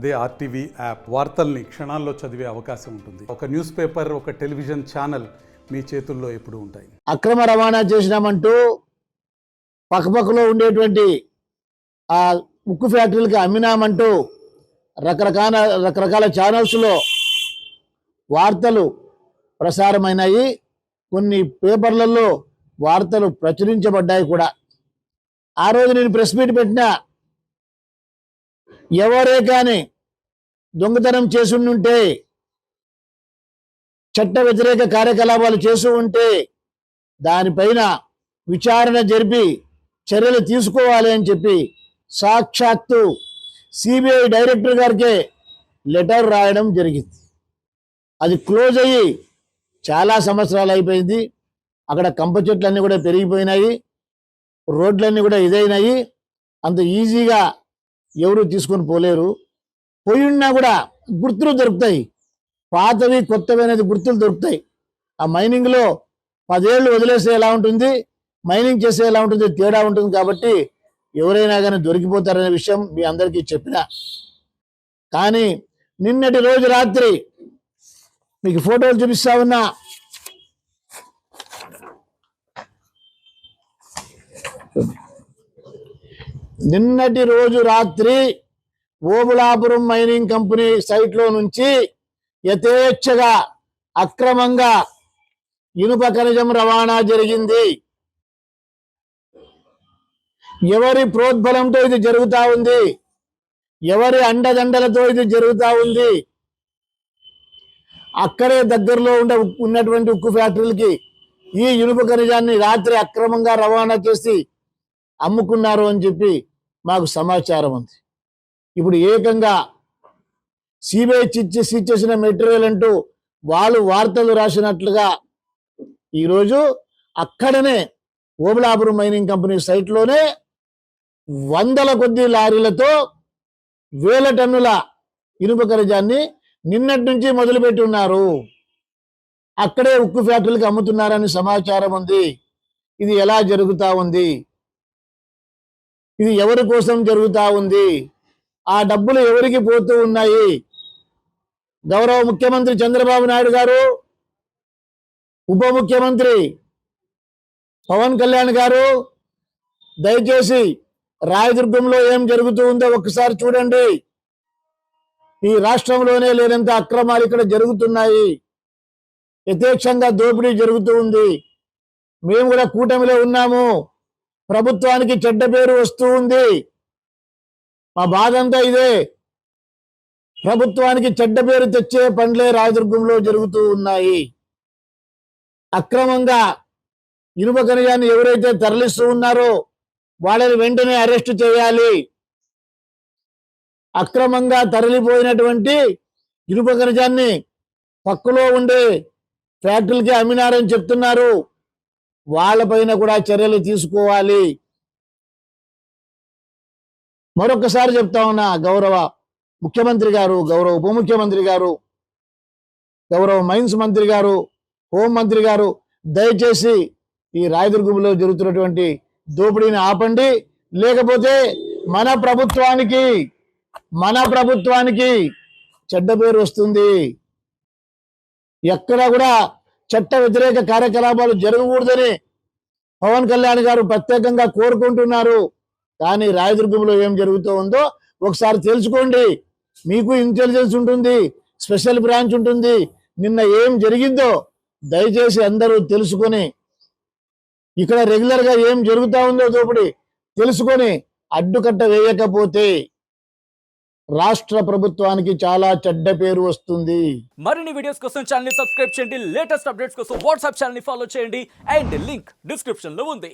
అదే RTV app వార్తల్ని క్షణాల్లో చదివే అవకాశం ఉంటుంది. ఒక న్యూస్ పేపర్, ఒక టెలివిజన్ ఛానల్ మీ చేతుల్లో ఎప్పుడూ ఉంటాయి. అక్రమ రవాణా చేసినామంటూ పక్కపక్కలో ఉండేటువంటి ఆ ఉక్కు ఫ్యాక్టరీలకు అమ్మినామంటూ రకరకాల ఛానల్స్లో వార్తలు ప్రసారమైనాయి. కొన్ని పేపర్లలో వార్తలు ప్రచురించబడ్డాయి కూడా. ఆ రోజు నేను ప్రెస్ మీట్ పెట్టినా, ఎవరే కానీ దొంగతనం చేసుంటే, చట్ట వ్యతిరేక కార్యకలాపాలు చేస్తూ ఉంటే దానిపైన విచారణ జరిపి చర్యలు తీసుకోవాలి అని చెప్పి సాక్షాత్తు సిబిఐ డైరెక్టర్ గారికే లెటర్ రాయడం జరిగింది. అది క్లోజ్ అయ్యి చాలా సంవత్సరాలు అయిపోయింది. అక్కడ కంప చెట్లన్నీ కూడా పెరిగిపోయినాయి, రోడ్లన్నీ కూడా ఇదైనాయి. అంత ఈజీగా ఎవరు తీసుకొని పోలేరు. పోయినా కూడా గుర్తులు దొరుకుతాయి, పాతవి కొత్తవి అనేది గుర్తులు దొరుకుతాయి. ఆ మైనింగ్లో 10 ఏళ్ళు వదిలేస్తే ఎలా ఉంటుంది, మైనింగ్ చేస్తే ఎలా ఉంటుంది, తేడా ఉంటుంది. కాబట్టి ఎవరైనా కానీ దొరికిపోతారనే విషయం మీ అందరికీ చెప్పిన. కానీ నిన్నటి రోజు రాత్రి మీకు ఫోటోలు చూపిస్తా ఉన్నా. నిన్నటి రోజు రాత్రి ఓబుళాపురం మైనింగ్ కంపెనీ సైట్లో నుంచి యథేచ్ఛగా అక్రమంగా ఇనుప ఖనిజం రవాణా జరిగింది. ఎవరి ప్రోద్బలంతో ఇది జరుగుతూ ఉంది, ఎవరి అండదండలతో ఇది జరుగుతూ ఉంది. అక్కడే దగ్గరలో ఉన్నటువంటి ఉక్కు ఫ్యాక్టరీలకి ఈ ఇనుప ఖనిజాన్ని రాత్రి అక్రమంగా రవాణా చేసి అమ్ముకున్నారు అని చెప్పి మాకు సమాచారం ఉంది. ఇప్పుడు ఏకంగా సిబిఐ సీజ్ చేసిన మెటీరియల్ అంటూ వాళ్ళు వార్తలు రాసినట్లుగా ఈరోజు అక్కడనే ఓబుళాపురం మైనింగ్ కంపెనీ సైట్లోనే 100ల కొద్ది లారీలతో 1000 టన్నుల ఇనుప ఖనిజాన్ని నిన్నటి నుంచి మొదలుపెట్టి ఉన్నారు. అక్కడే ఉక్కు ఫ్యాక్టరీలకు అమ్ముతున్నారని సమాచారం ఉంది. ఇది ఎలా జరుగుతూ ఉంది, ఇది ఎవరి కోసం జరుగుతూ ఉంది, ఆ డబ్బులు ఎవరికి పోతూ ఉన్నాయి? గౌరవ ముఖ్యమంత్రి చంద్రబాబు నాయుడు గారు, ఉప ముఖ్యమంత్రి పవన్ కళ్యాణ్ గారు దయచేసి రాయదుర్గంలో ఏం జరుగుతూ ఉందో ఒక్కసారి చూడండి. ఈ రాష్ట్రంలోనే లేనంత అక్రమాలు ఇక్కడ జరుగుతున్నాయి. యథేచ్ఛంగా దోపిడీ జరుగుతూ ఉంది. మేము కూడా కూటమిలో ఉన్నాము. ప్రభుత్వానికి చెడ్డ పేరు వస్తూ ఉంది. మా బాధ అంతా ఇదే. ప్రభుత్వానికి చెడ్డ పేరు తెచ్చే పనులే రాయదుర్గంలో జరుగుతూ ఉన్నాయి. అక్రమంగా ఇనుప ఖనిజాన్ని ఎవరైతే తరలిస్తూ ఉన్నారో వాళ్ళని వెంటనే అరెస్టు చేయాలి. అక్రమంగా తరలిపోయినటువంటి ఇనుప ఖనిజాన్ని పక్కలో ఉండే ఫ్యాక్టరీలకి అమ్మినారని చెప్తున్నారు. వాళ్ళపైన కూడా చర్యలు తీసుకోవాలి. మరొకసారి చెప్తా ఉన్నా, గౌరవ ముఖ్యమంత్రి గారు, గౌరవ ఉప ముఖ్యమంత్రి గారు, గౌరవ మైన్స్ మంత్రి గారు, హోం మంత్రి గారు, దయచేసి ఈ రాయదుర్గంలో జరుగుతున్నటువంటి దోపిడీని ఆపండి. లేకపోతే మన ప్రభుత్వానికి చెడ్డ పేరు వస్తుంది. ఎక్కడ కూడా చట్ట వ్యతిరేక కార్యకలాపాలు జరగకూడదని పవన్ కళ్యాణ్ గారు ప్రత్యేకంగా కోరుకుంటున్నారు. కానీ రాయదుర్గంలో ఏం జరుగుతూ ఉందో ఒకసారి తెలుసుకోండి. మీకు ఇంటెలిజెన్స్ ఉంటుంది, స్పెషల్ బ్రాంచ్ ఉంటుంది. నిన్న ఏం జరిగిందో దయచేసి అందరూ తెలుసుకొని, ఇక్కడ రెగ్యులర్గా ఏం జరుగుతూ ఉందో దోపిడీ తెలుసుకొని అడ్డుకట్ట వేయకపోతే రాష్ట్ర ప్రభుత్వానికి చాలా చెడ్డ పేరు వస్తుంది. మరిన్ని వీడియోస్ కోసం ఛానల్ ని సబ్స్క్రైబ్ చేయండి. లేటెస్ట్ అప్డేట్స్ కోసం వాట్సాప్ ఛానల్ ని ఫాలో చేయండి. అండ్ లింక్ డిస్క్రిప్షన్ లో ఉంది.